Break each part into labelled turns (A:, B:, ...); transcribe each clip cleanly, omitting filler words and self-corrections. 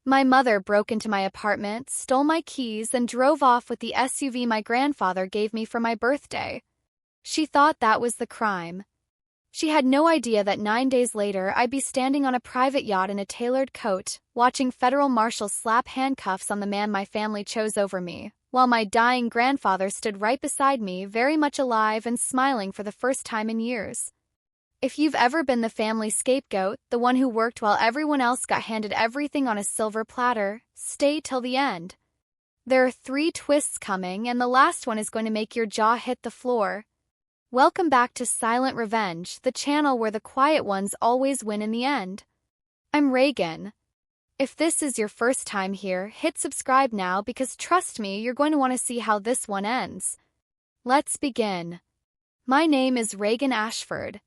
A: My mother broke into my apartment, stole my keys, and drove off with the SUV my grandfather gave me for my birthday. She thought that was the crime. She had no idea that 9 days later I'd be standing on a private yacht in a tailored coat, watching federal marshals slap handcuffs on the man my family chose over me, while my dying grandfather stood right beside me, very much alive and smiling for the first time in years. If you've ever been the family scapegoat, the one who worked while everyone else got handed everything on a silver platter, stay till the end. There are 3 twists coming, and the last one is going to make your jaw hit the floor. Welcome back to Silent Revenge, the channel where the quiet ones always win in the end. I'm Reagan. If this is your first time here, hit subscribe now because trust me, you're going to want to see how this one ends. Let's begin. My name is Reagan Ashford.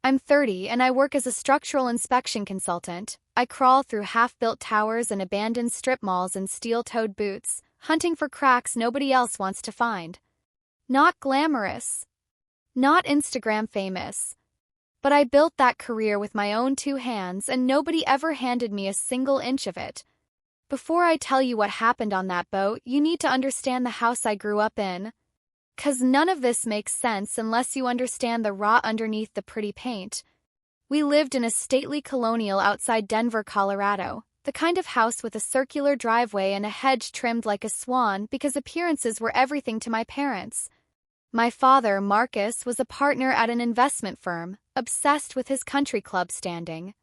A: I'm 30 and I work as a structural inspection consultant. I crawl through half-built towers and abandoned strip malls in steel-toed boots, hunting for cracks nobody else wants to find. Not glamorous. Not Instagram famous. But I built that career with my own 2 hands and nobody ever handed me a single inch of it. Before I tell you what happened on that boat, you need to understand the house I grew up in. 'Cause none of this makes sense unless you understand the rot underneath the pretty paint. We lived in a stately colonial outside Denver, Colorado, the kind of house with a circular driveway and a hedge trimmed like a swan because appearances were everything to my parents. My father, Marcus, was a partner at an investment firm, obsessed with his country club standing.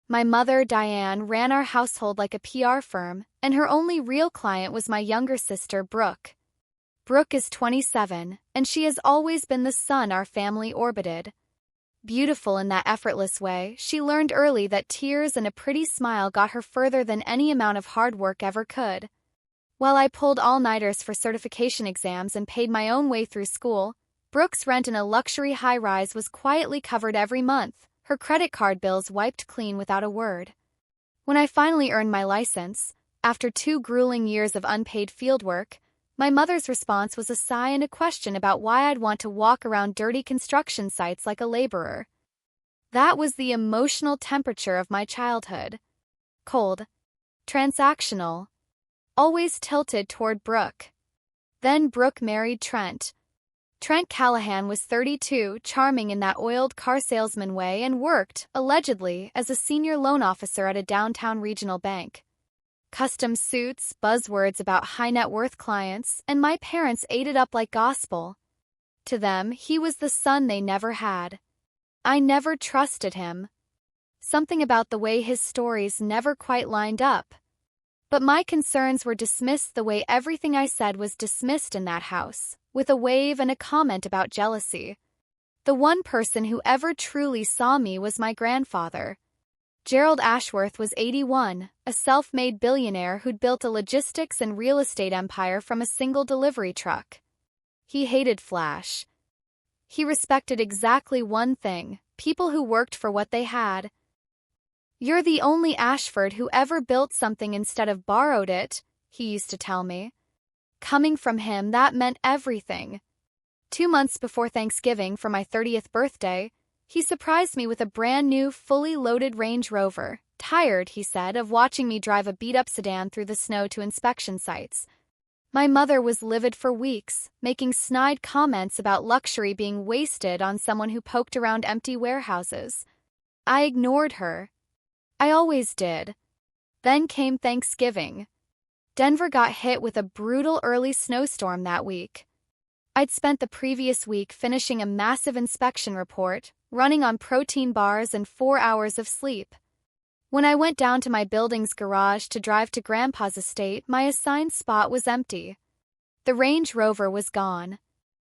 A: My mother, Diane, ran our household like a PR firm, and her only real client was my younger sister, Brooke. Brooke is 27, and she has always been the sun our family orbited. Beautiful in that effortless way, she learned early that tears and a pretty smile got her further than any amount of hard work ever could. While I pulled all-nighters for certification exams and paid my own way through school, Brooke's rent in a luxury high-rise was quietly covered every month, her credit card bills wiped clean without a word. When I finally earned my license, after 2 grueling years of unpaid fieldwork, my mother's response was a sigh and a question about why I'd want to walk around dirty construction sites like a laborer. That was the emotional temperature of my childhood. Cold. Transactional. Always tilted toward Brooke. Then Brooke married Trent. Trent Callahan was 32, charming in that oiled car salesman way, and worked, allegedly, as a senior loan officer at a downtown regional bank. Custom suits, buzzwords about high-net-worth clients, and my parents ate it up like gospel. To them, he was the son they never had. I never trusted him. Something about the way his stories never quite lined up. But my concerns were dismissed the way everything I said was dismissed in that house, with a wave and a comment about jealousy. The one person who ever truly saw me was my grandfather. Gerald Ashworth was 81, a self-made billionaire who'd built a logistics and real estate empire from a single delivery truck. He hated flash. He respected exactly one thing: people who worked for what they had. "You're the only Ashford who ever built something instead of borrowed it," he used to tell me. Coming from him, that meant everything. 2 months before Thanksgiving, for my 30th birthday, he surprised me with a brand-new, fully loaded Range Rover. Tired, he said, of watching me drive a beat-up sedan through the snow to inspection sites. My mother was livid for weeks, making snide comments about luxury being wasted on someone who poked around empty warehouses. I ignored her. I always did. Then came Thanksgiving. Denver got hit with a brutal early snowstorm that week. I'd spent the previous week finishing a massive inspection report, running on protein bars and 4 hours of sleep. When I went down to my building's garage to drive to Grandpa's estate, my assigned spot was empty. The Range Rover was gone.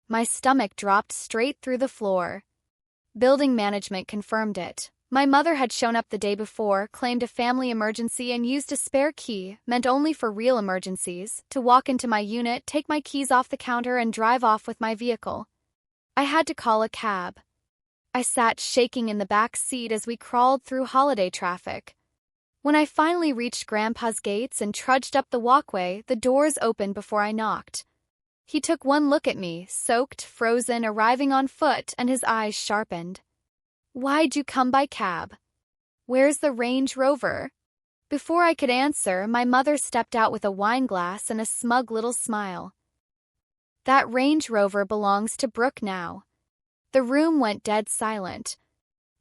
A: My stomach dropped straight through the floor. Building management confirmed it. My mother had shown up the day before, claimed a family emergency, and used a spare key, meant only for real emergencies, to walk into my unit, take my keys off the counter, and drive off with my vehicle. I had to call a cab. I sat shaking in the back seat as we crawled through holiday traffic. When I finally reached Grandpa's gates and trudged up the walkway, the doors opened before I knocked. He took one look at me, soaked, frozen, arriving on foot, and his eyes sharpened. "Why'd you come by cab? Where's the Range Rover?" Before I could answer, my mother stepped out with a wine glass and a smug little smile. That Range Rover belongs to Brooke now. The room went dead silent.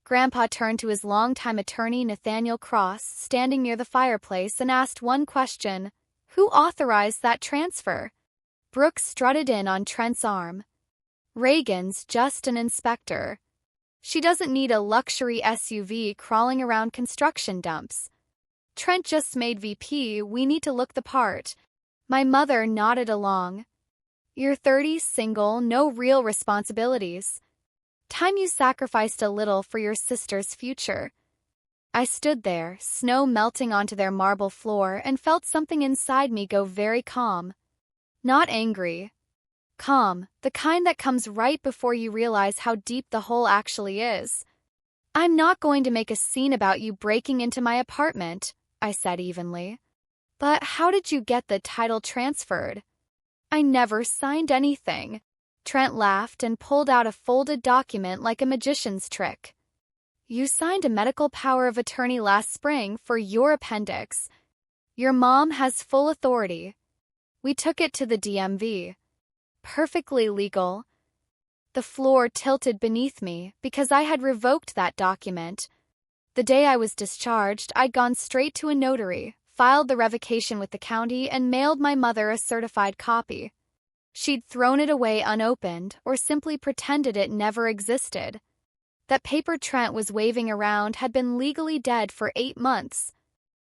A: Grandpa turned to his longtime attorney Nathaniel Cross, standing near the fireplace, and asked one question: who authorized that transfer? Brooke strutted in on Trent's arm. Reagan's just an inspector. She doesn't need a luxury SUV crawling around construction dumps. Trent just made VP, we need to look the part. My mother nodded along. You're 30, single, no real responsibilities. Time you sacrificed a little for your sister's future. I stood there, snow melting onto their marble floor, and felt something inside me go very calm. Not angry. Calm, the kind that comes right before you realize how deep the hole actually is. I'm not going to make a scene about you breaking into my apartment, I said evenly. But how did you get the title transferred? I never signed anything. Trent laughed and pulled out a folded document like a magician's trick. You signed a medical power of attorney last spring for your appendix. Your mom has full authority. We took it to the DMV. Perfectly legal. The floor tilted beneath me because I had revoked that document. The day I was discharged, I'd gone straight to a notary, filed the revocation with the county, and mailed my mother a certified copy. She'd thrown it away unopened or simply pretended it never existed. That paper Trent was waving around had been legally dead for 8 months.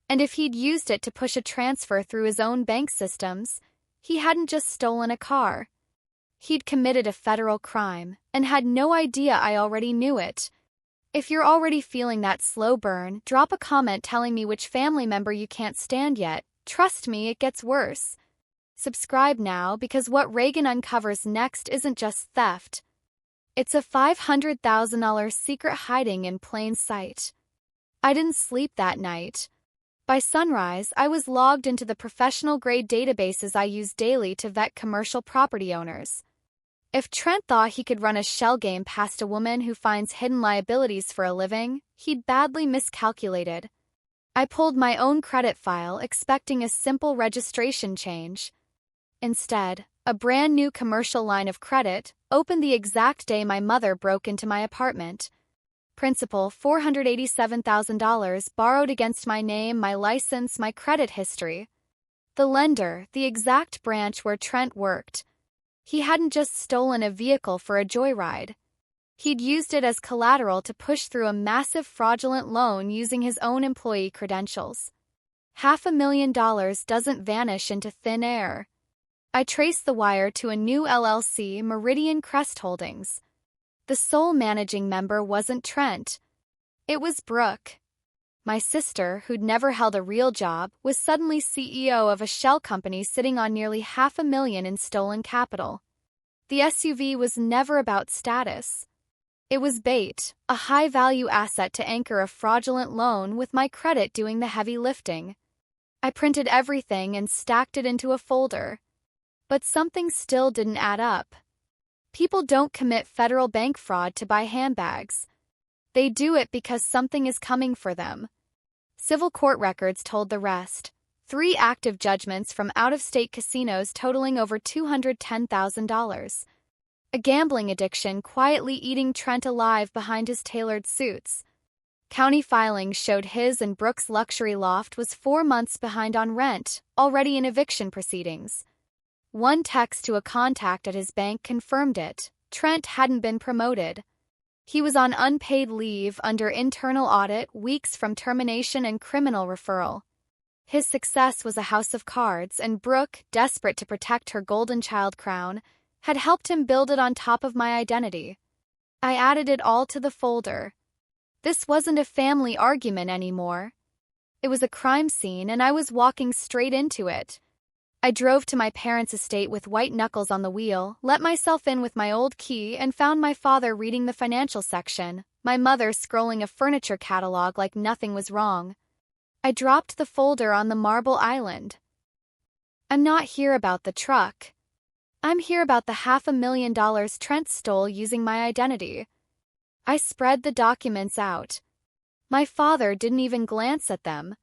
A: And if he'd used it to push a transfer through his own bank systems, he hadn't just stolen a car. He'd committed a federal crime and had no idea I already knew it. If you're already feeling that slow burn, drop a comment telling me which family member you can't stand yet. Trust me, it gets worse. Subscribe now, because what Reagan uncovers next isn't just theft. It's a $500,000 secret hiding in plain sight. I didn't sleep that night. By sunrise, I was logged into the professional-grade databases I use daily to vet commercial property owners. If Trent thought he could run a shell game past a woman who finds hidden liabilities for a living, he'd badly miscalculated. I pulled my own credit file, expecting a simple registration change. Instead, a brand new commercial line of credit opened the exact day my mother broke into my apartment. Principal $487,000 borrowed against my name, my license, my credit history. The lender, the exact branch where Trent worked. He hadn't just stolen a vehicle for a joyride. He'd used it as collateral to push through a massive fraudulent loan using his own employee credentials. $500,000 doesn't vanish into thin air. I traced the wire to a new LLC, Meridian Crest Holdings. The sole managing member wasn't Trent. It was Brooke. My sister, who'd never held a real job, was suddenly CEO of a shell company sitting on nearly $500,000 in stolen capital. The SUV was never about status. It was bait, a high-value asset to anchor a fraudulent loan, with my credit doing the heavy lifting. I printed everything and stacked it into a folder. But something still didn't add up. People don't commit federal bank fraud to buy handbags. They do it because something is coming for them. Civil court records told the rest. 3 active judgments from out-of-state casinos totaling over $210,000. A gambling addiction quietly eating Trent alive behind his tailored suits. County filings showed his and Brooke's luxury loft was 4 months behind on rent, already in eviction proceedings. One text to a contact at his bank confirmed it. Trent hadn't been promoted. He was on unpaid leave under internal audit, weeks from termination and criminal referral. His success was a house of cards, and Brooke, desperate to protect her golden child crown, had helped him build it on top of my identity. I added it all to the folder. This wasn't a family argument anymore. It was a crime scene, and I was walking straight into it. I drove to my parents' estate with white knuckles on the wheel, let myself in with my old key, and found my father reading the financial section, my mother scrolling a furniture catalog like nothing was wrong. I dropped the folder on the marble island. I'm not here about the truck. I'm here about the $500,000 Trent stole using my identity. I spread the documents out. My father didn't even glance at them.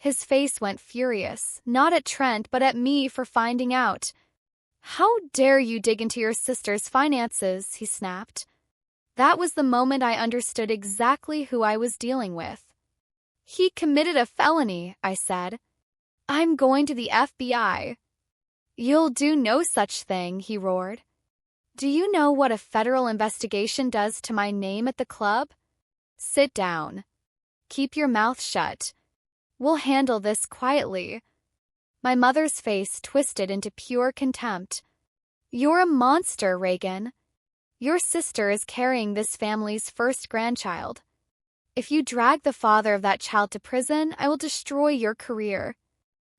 A: His face went furious, not at Trent but at me for finding out. "How dare you dig into your sister's finances?" he snapped. That was the moment I understood exactly who I was dealing with. "He committed a felony," I said. "I'm going to the FBI." "You'll do no such thing," he roared. "Do you know what a federal investigation does to my name at the club? Sit down. Keep your mouth shut. We'll handle this quietly." My mother's face twisted into pure contempt. "You're a monster, Reagan. Your sister is carrying this family's first grandchild. If you drag the father of that child to prison, I will destroy your career.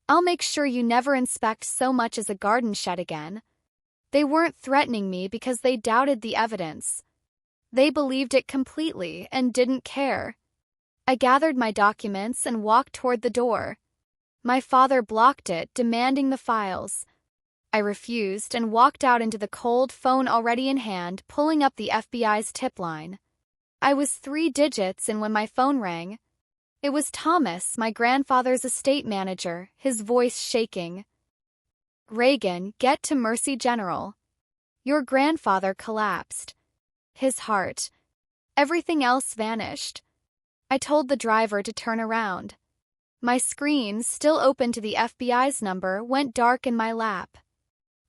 A: I'll make sure you never inspect so much as a garden shed again." They weren't threatening me because they doubted the evidence. They believed it completely and didn't care. I gathered my documents and walked toward the door. My father blocked it, demanding the files. I refused and walked out into the cold, phone already in hand, pulling up the FBI's tip line. I was 3 digits in when my phone rang. It was Thomas, my grandfather's estate manager, his voice shaking. "Reagan, get to Mercy General. Your grandfather collapsed. His heart. Everything else vanished." I told the driver to turn around. My screen, still open to the FBI's number, went dark in my lap.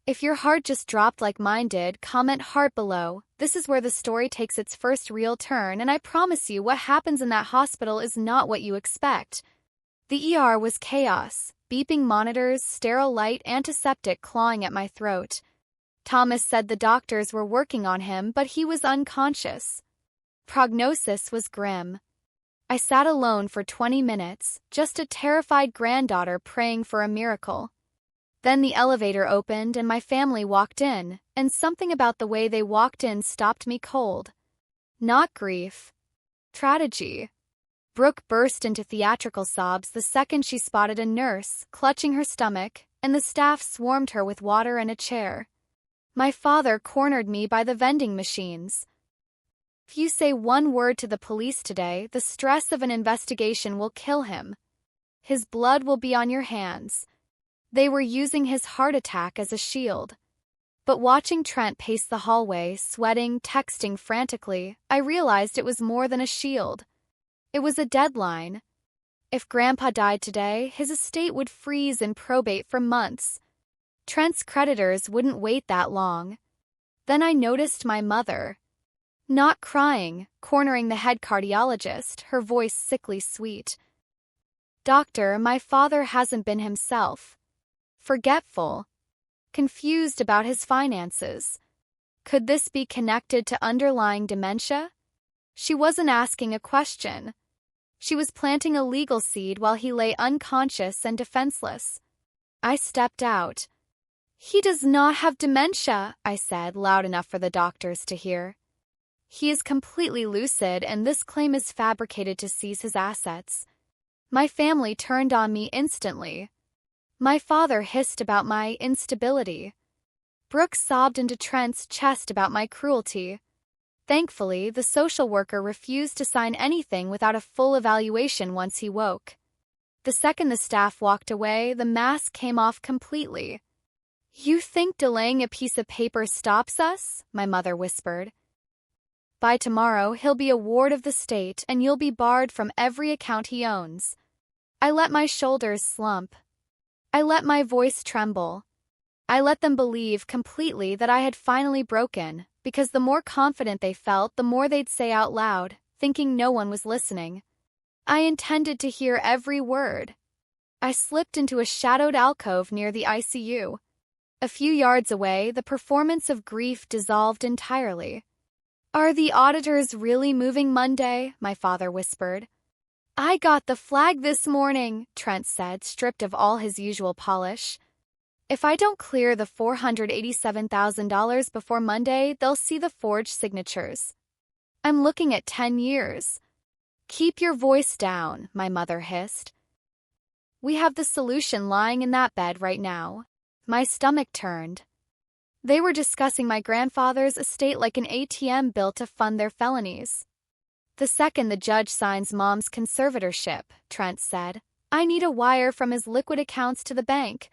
A: If your heart just dropped like mine did, comment heart below. This is where the story takes its first real turn, and I promise you what happens in that hospital is not what you expect. The ER was chaos, beeping monitors, sterile light, antiseptic clawing at my throat. Thomas said the doctors were working on him, but he was unconscious. Prognosis was grim. I sat alone for 20 minutes, just a terrified granddaughter praying for a miracle. Then the elevator opened and my family walked in, and something about the way they walked in stopped me cold. Not grief. Tragedy. Brooke burst into theatrical sobs the second she spotted a nurse, clutching her stomach, and the staff swarmed her with water and a chair. My father cornered me by the vending machines. "If you say one word to the police today, the stress of an investigation will kill him. His blood will be on your hands." They were using his heart attack as a shield. But watching Trent pace the hallway, sweating, texting frantically, I realized it was more than a shield. It was a deadline. If Grandpa died today, his estate would freeze in probate for months. Trent's creditors wouldn't wait that long. Then I noticed my mother. Not crying, cornering the head cardiologist, her voice sickly sweet. "Doctor, my father hasn't been himself. Forgetful. Confused about his finances. Could this be connected to underlying dementia?" She wasn't asking a question. She was planting a legal seed while he lay unconscious and defenseless. I stepped out. "He does not have dementia," I said, loud enough for the doctors to hear. "He is completely lucid, and this claim is fabricated to seize his assets." My family turned on me instantly. My father hissed about my instability. Brooke sobbed into Trent's chest about my cruelty. Thankfully, the social worker refused to sign anything without a full evaluation once he woke. The second the staff walked away, the mask came off completely. "You think delaying a piece of paper stops us?" my mother whispered. "By tomorrow, he'll be a ward of the state, and you'll be barred from every account he owns." I let my shoulders slump. I let my voice tremble. I let them believe completely that I had finally broken, because the more confident they felt, the more they'd say out loud, thinking no one was listening. I intended to hear every word. I slipped into a shadowed alcove near the ICU. A few yards away, the performance of grief dissolved entirely. "Are the auditors really moving Monday?" my father whispered. "I got the flag this morning," Trent said, stripped of all his usual polish. "If I don't clear the $487,000 before Monday, they'll see the forged signatures. I'm looking at 10 years. "Keep your voice down," my mother hissed. "We have the solution lying in that bed right now." My stomach turned. They were discussing my grandfather's estate like an ATM built to fund their felonies. "The second the judge signs Mom's conservatorship," Trent said, I need a wire from his liquid accounts to the bank.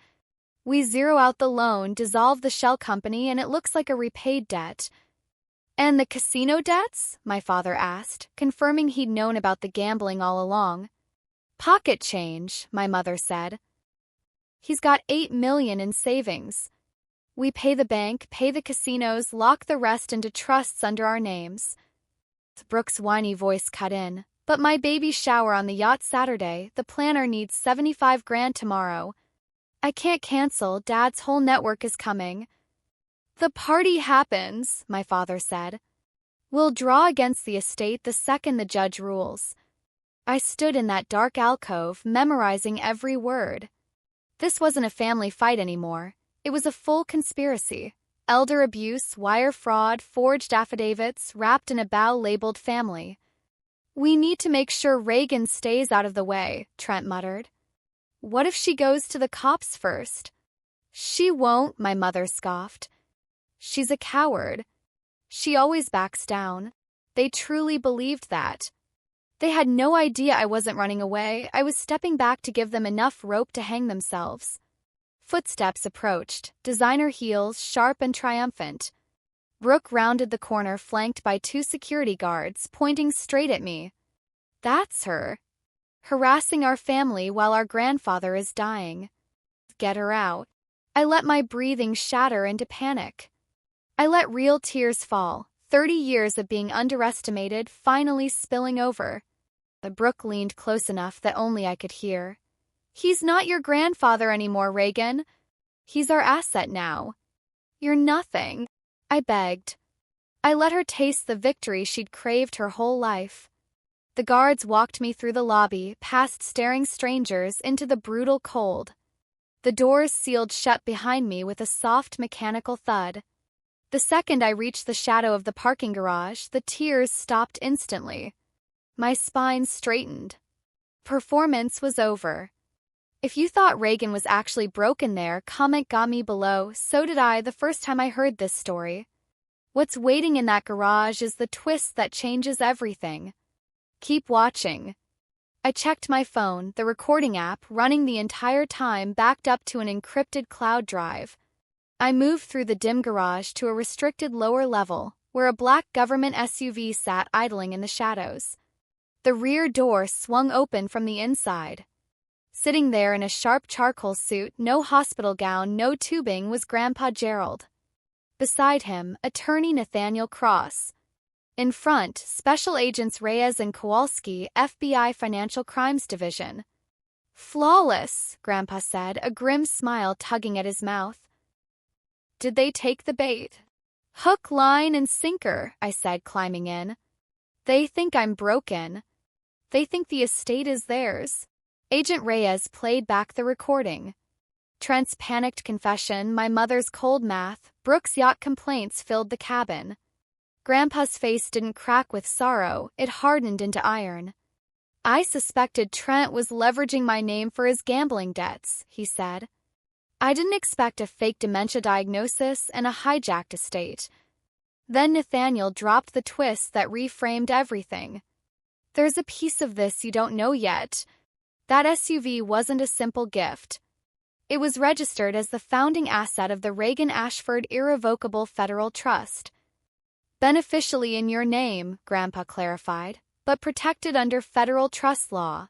A: We zero out the loan, dissolve the shell company, and it looks like a repaid debt. And the casino debts? My father asked, confirming he'd known about the gambling all along. Pocket change, my mother said. He's got $8 million in savings. We pay the bank, pay the casinos, lock the rest into trusts under our names. Brooke's whiny voice cut in. But my baby shower on the yacht Saturday, the planner needs $75,000 tomorrow. I can't cancel, Dad's whole network is coming. The party happens, my father said. We'll draw against the estate the second the judge rules. I stood in that dark alcove, memorizing every word. This wasn't a family fight anymore. It was a full conspiracy. Elder abuse, wire fraud, forged affidavits, wrapped in a bow labeled family. We need to make sure Reagan stays out of the way, Trent muttered. What if she goes to the cops first? She won't, my mother scoffed. She's a coward. She always backs down. They truly believed that. They had no idea I wasn't running away. I was stepping back to give them enough rope to hang themselves. Footsteps approached, designer heels sharp and triumphant. Brooke rounded the corner flanked by 2 security guards, pointing straight at me. That's her. Harassing our family while our grandfather is dying. Get her out. I let my breathing shatter into panic. I let real tears fall, 30 years of being underestimated finally spilling over. Brooke leaned close enough that only I could hear. He's not your grandfather anymore, Reagan. He's our asset now. You're nothing. I begged. I let her taste the victory she'd craved her whole life. The guards walked me through the lobby, past staring strangers, into the brutal cold. The doors sealed shut behind me with a soft mechanical thud. The second I reached the shadow of the parking garage, the tears stopped instantly. My spine straightened. Performance was over. If you thought Reagan was actually broken there, comment got me below. So did I the first time I heard this story. What's waiting in that garage is the twist that changes everything. Keep watching. I checked my phone, the recording app running the entire time backed up to an encrypted cloud drive. I moved through the dim garage to a restricted lower level, where a black government SUV sat idling in the shadows. The rear door swung open from the inside. Sitting there in a sharp charcoal suit, no hospital gown, no tubing, was Grandpa Gerald. Beside him, Attorney Nathaniel Cross. In front, Special Agents Reyes and Kowalski, FBI Financial Crimes Division. Flawless, Grandpa said, a grim smile tugging at his mouth. Did they take the bait? Hook, line, and sinker, I said, climbing in. They think I'm broken. They think the estate is theirs. Agent Reyes played back the recording. Trent's panicked confession, my mother's cold math, Brooke's yacht complaints filled the cabin. Grandpa's face didn't crack with sorrow, it hardened into iron. I suspected Trent was leveraging my name for his gambling debts, he said. I didn't expect a fake dementia diagnosis and a hijacked estate. Then Nathaniel dropped the twist that reframed everything. There's a piece of this you don't know yet. That SUV wasn't a simple gift. It was registered as the founding asset of the Reagan-Ashford Irrevocable Federal Trust. Beneficially in your name, Grandpa clarified, but protected under federal trust law.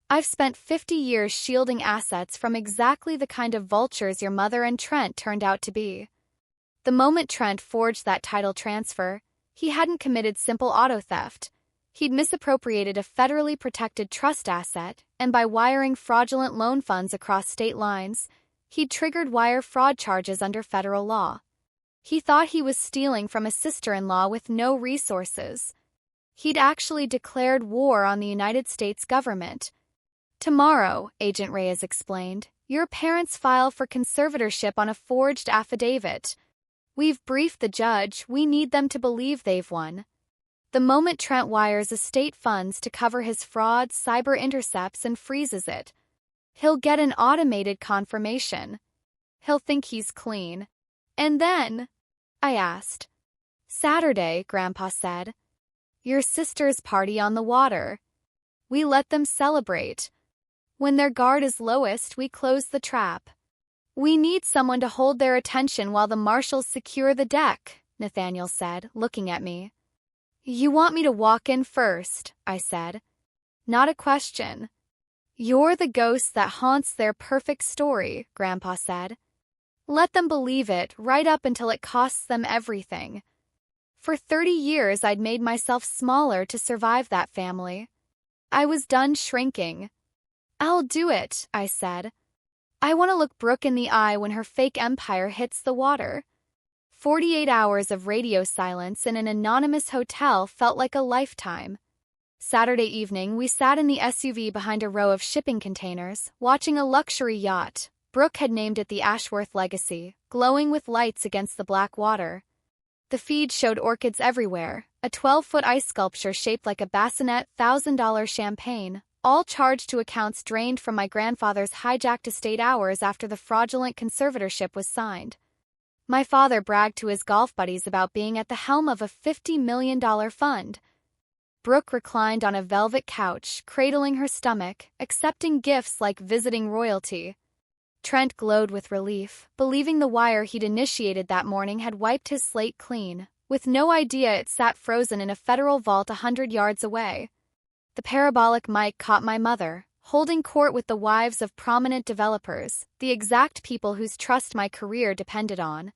A: I've spent 50 years shielding assets from exactly the kind of vultures your mother and Trent turned out to be. The moment Trent forged that title transfer, he hadn't committed simple auto theft. He'd misappropriated a federally protected trust asset, and by wiring fraudulent loan funds across state lines, he'd triggered wire fraud charges under federal law. He thought he was stealing from a sister-in-law with no resources. He'd actually declared war on the United States government. Tomorrow, Agent Reyes explained, your parents file for conservatorship on a forged affidavit. We've briefed the judge, we need them to believe they've won. The moment Trent wires estate funds to cover his fraud, cyber intercepts and freezes it, he'll get an automated confirmation. He'll think he's clean. And then? I asked. Saturday, Grandpa said. Your sister's party on the water. We let them celebrate. When their guard is lowest, we close the trap. We need someone to hold their attention while the marshals secure the deck, Nathaniel said, looking at me. You want me to walk in first, I said. Not a question. You're the ghost that haunts their perfect story, Grandpa said. Let them believe it right up until it costs them everything. For 30 years I'd made myself smaller to survive that family. I was done shrinking. I'll do it, I said. I want to look Brooke in the eye when her fake empire hits the water. 48 hours of radio silence in an anonymous hotel felt like a lifetime. Saturday evening, we sat in the SUV behind a row of shipping containers, watching a luxury yacht. Brooke had named it the Ashworth Legacy, glowing with lights against the black water. The feed showed orchids everywhere, a 12-foot ice sculpture shaped like a bassinet $1,000 champagne, all charged to accounts drained from my grandfather's hijacked estate hours after the fraudulent conservatorship was signed. My father bragged to his golf buddies about being at the helm of a $50 million fund. Brooke reclined on a velvet couch, cradling her stomach, accepting gifts like visiting royalty. Trent glowed with relief, believing the wire he'd initiated that morning had wiped his slate clean, with no idea it sat frozen in a federal vault 100 yards away. The parabolic mic caught my mother, holding court with the wives of prominent developers, the exact people whose trust my career depended on.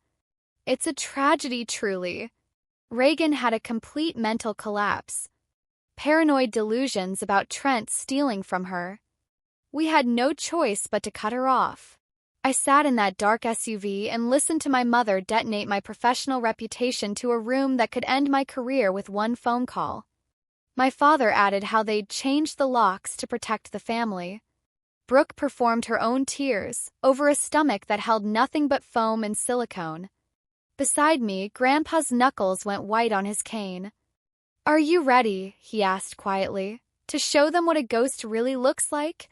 A: It's a tragedy, truly. Reagan had a complete mental collapse. Paranoid delusions about Trent stealing from her. We had no choice but to cut her off. I sat in that dark SUV and listened to my mother detonate my professional reputation to a room that could end my career with one phone call. My father added how they'd changed the locks to protect the family. Brooke performed her own tears over a stomach that held nothing but foam and silicone. Beside me, Grandpa's knuckles went white on his cane. Are you ready, he asked quietly, to show them what a ghost really looks like?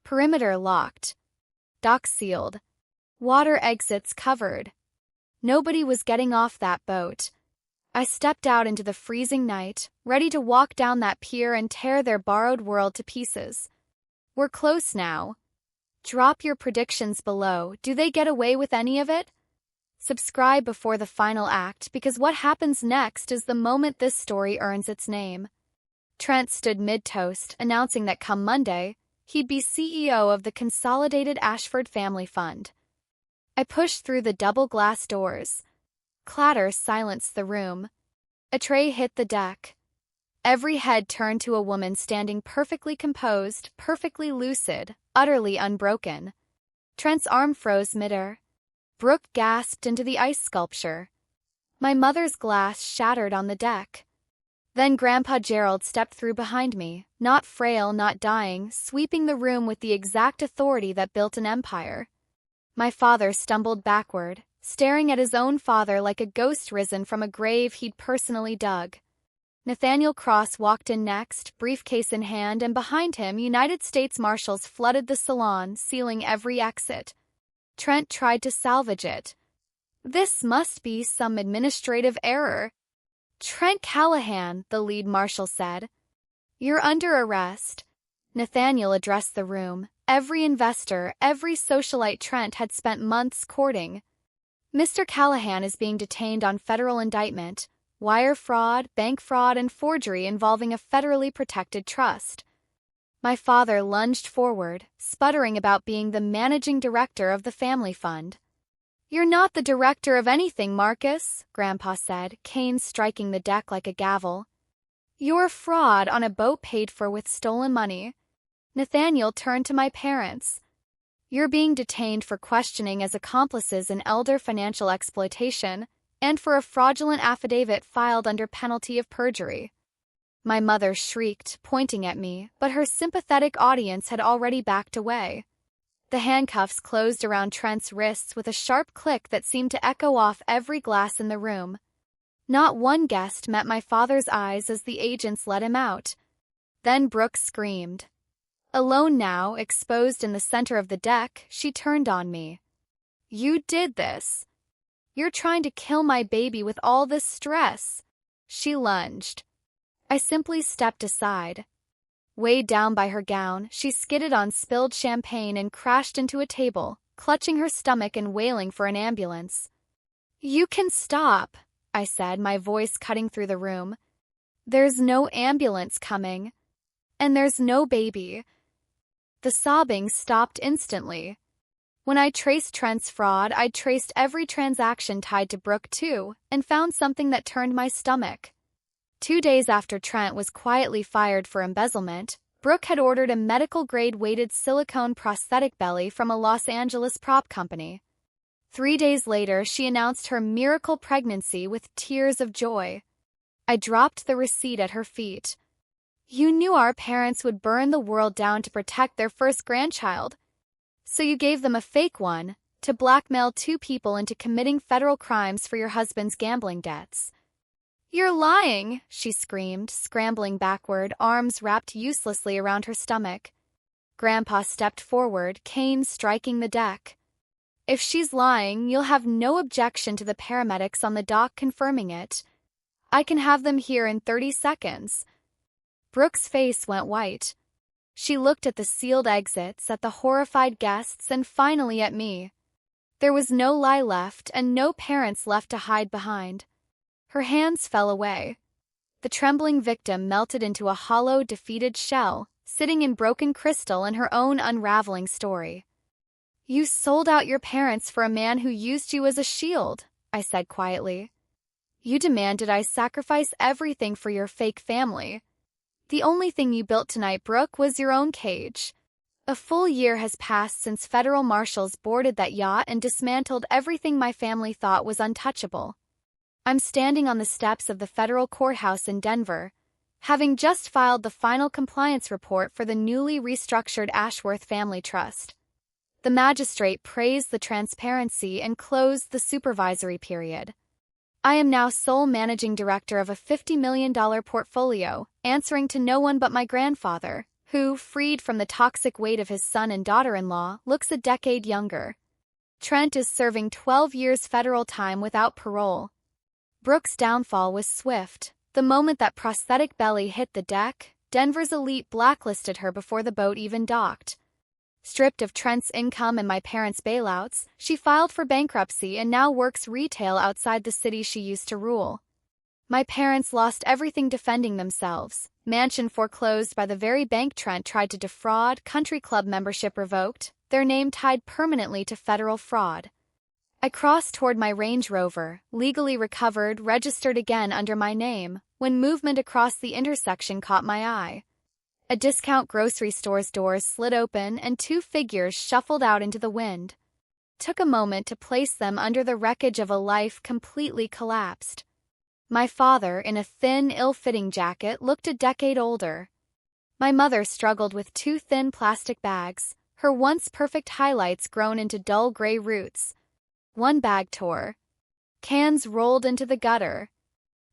A: Perimeter locked. Docks sealed. Water exits covered. Nobody was getting off that boat. I stepped out into the freezing night, ready to walk down that pier and tear their borrowed world to pieces. We're close now. Drop your predictions below. Do they get away with any of it? Subscribe before the final act, because what happens next is the moment this story earns its name. Trent stood mid-toast, announcing that come Monday, he'd be CEO of the Consolidated Ashford Family Fund. I pushed through the double glass doors. Clatter silenced the room. A tray hit the deck. Every head turned to a woman standing perfectly composed, perfectly lucid, utterly unbroken. Trent's arm froze midair. Brooke gasped into the ice sculpture. My mother's glass shattered on the deck. Then Grandpa Gerald stepped through behind me, not frail, not dying, sweeping the room with the exact authority that built an empire. My father stumbled backward, staring at his own father like a ghost risen from a grave he'd personally dug. Nathaniel Cross walked in next, briefcase in hand, and behind him, United States Marshals flooded the salon, sealing every exit. Trent tried to salvage it. This must be some administrative error. Trent Callahan, the lead marshal said. You're under arrest. Nathaniel addressed the room. Every investor, every socialite Trent had spent months courting. Mr. Callahan is being detained on federal indictment, wire fraud, bank fraud, and forgery involving a federally protected trust. My father lunged forward, sputtering about being the managing director of the family fund. You're not the director of anything, Marcus, Grandpa said, cane striking the deck like a gavel. You're a fraud on a boat paid for with stolen money. Nathaniel turned to my parents. You're being detained for questioning as accomplices in elder financial exploitation and for a fraudulent affidavit filed under penalty of perjury. My mother shrieked, pointing at me, but her sympathetic audience had already backed away. The handcuffs closed around Trent's wrists with a sharp click that seemed to echo off every glass in the room. Not one guest met my father's eyes as the agents let him out. Then Brooke screamed. Alone now, exposed in the center of the deck, she turned on me. You did this. You're trying to kill my baby with all this stress. She lunged. I simply stepped aside. Weighed down by her gown, she skidded on spilled champagne and crashed into a table, clutching her stomach and wailing for an ambulance. "You can stop," I said, my voice cutting through the room. "There's no ambulance coming. And there's no baby." The sobbing stopped instantly. When I traced Trent's fraud, I traced every transaction tied to Brooke too, and found something that turned my stomach. 2 days after Trent was quietly fired for embezzlement, Brooke had ordered a medical-grade weighted silicone prosthetic belly from a Los Angeles prop company. 3 days later, she announced her miracle pregnancy with tears of joy. I dropped the receipt at her feet. "You knew our parents would burn the world down to protect their first grandchild. So you gave them a fake one, to blackmail 2 people into committing federal crimes for your husband's gambling debts." "You're lying," she screamed, scrambling backward, arms wrapped uselessly around her stomach. Grandpa stepped forward, cane striking the deck. "If she's lying, you'll have no objection to the paramedics on the dock confirming it. I can have them here in 30 seconds. Brooke's face went white. She looked at the sealed exits, at the horrified guests, and finally at me. There was no lie left, and no parents left to hide behind. Her hands fell away. The trembling victim melted into a hollow, defeated shell, sitting in broken crystal in her own unraveling story. "You sold out your parents for a man who used you as a shield," I said quietly. "You demanded I sacrifice everything for your fake family. The only thing you built tonight, Brooke, was your own cage. A full year has passed since federal marshals boarded that yacht and dismantled everything my family thought was untouchable. I'm standing on the steps of the federal courthouse in Denver, having just filed the final compliance report for the newly restructured Ashworth Family Trust. The magistrate praised the transparency and closed the supervisory period. I am now sole managing director of a $50 million portfolio, answering to no one but my grandfather, who, freed from the toxic weight of his son and daughter-in-law, looks a decade younger. Trent is serving 12 years federal time without parole. Brooke's downfall was swift. The moment that prosthetic belly hit the deck, Denver's elite blacklisted her before the boat even docked. Stripped of Trent's income and my parents' bailouts, she filed for bankruptcy and now works retail outside the city she used to rule. My parents lost everything defending themselves. Mansion foreclosed by the very bank Trent tried to defraud, country club membership revoked, their name tied permanently to federal fraud. I crossed toward my Range Rover, legally recovered, registered again under my name, when movement across the intersection caught my eye. A discount grocery store's doors slid open and 2 figures shuffled out into the wind. Took a moment to place them under the wreckage of a life completely collapsed. My father, in a thin, ill-fitting jacket, looked a decade older. My mother struggled with 2 thin plastic bags, her once perfect highlights grown into dull gray roots. One bag tore. Cans rolled into the gutter.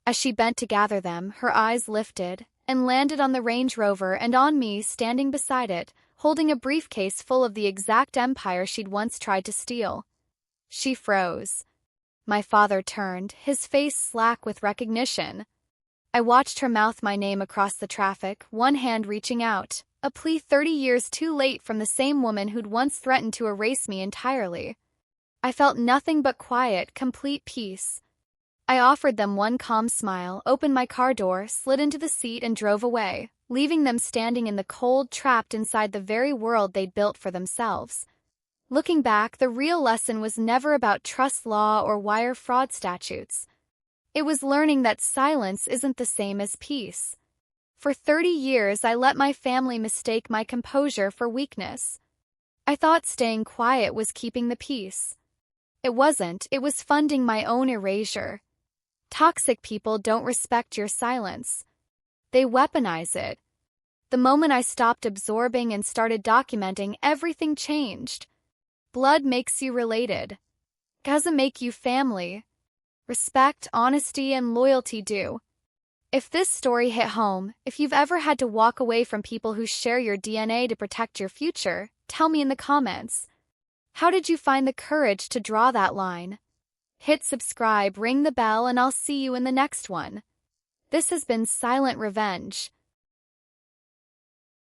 A: As she bent to gather them, her eyes lifted and landed on the Range Rover and on me standing beside it, holding a briefcase full of the exact empire she'd once tried to steal. She froze. My father turned, his face slack with recognition. I watched her mouth my name across the traffic, one hand reaching out, a plea 30 years too late from the same woman who'd once threatened to erase me entirely. I felt nothing but quiet, complete peace. I offered them one calm smile, opened my car door, slid into the seat and drove away, leaving them standing in the cold, trapped inside the very world they'd built for themselves. Looking back, the real lesson was never about trust law or wire fraud statutes. It was learning that silence isn't the same as peace. For 30 years, I let my family mistake my composure for weakness. I thought staying quiet was keeping the peace. It wasn't, it was funding my own erasure. Toxic people don't respect your silence. They weaponize it. The moment I stopped absorbing and started documenting, everything changed. Blood makes you related. Doesn't make you family. Respect, honesty, and loyalty do. If this story hit home, if you've ever had to walk away from people who share your DNA to protect your future, tell me in the comments. How did you find the courage to draw that line? Hit subscribe, ring the bell, and I'll see you in the next one. This has been Silent Revenge.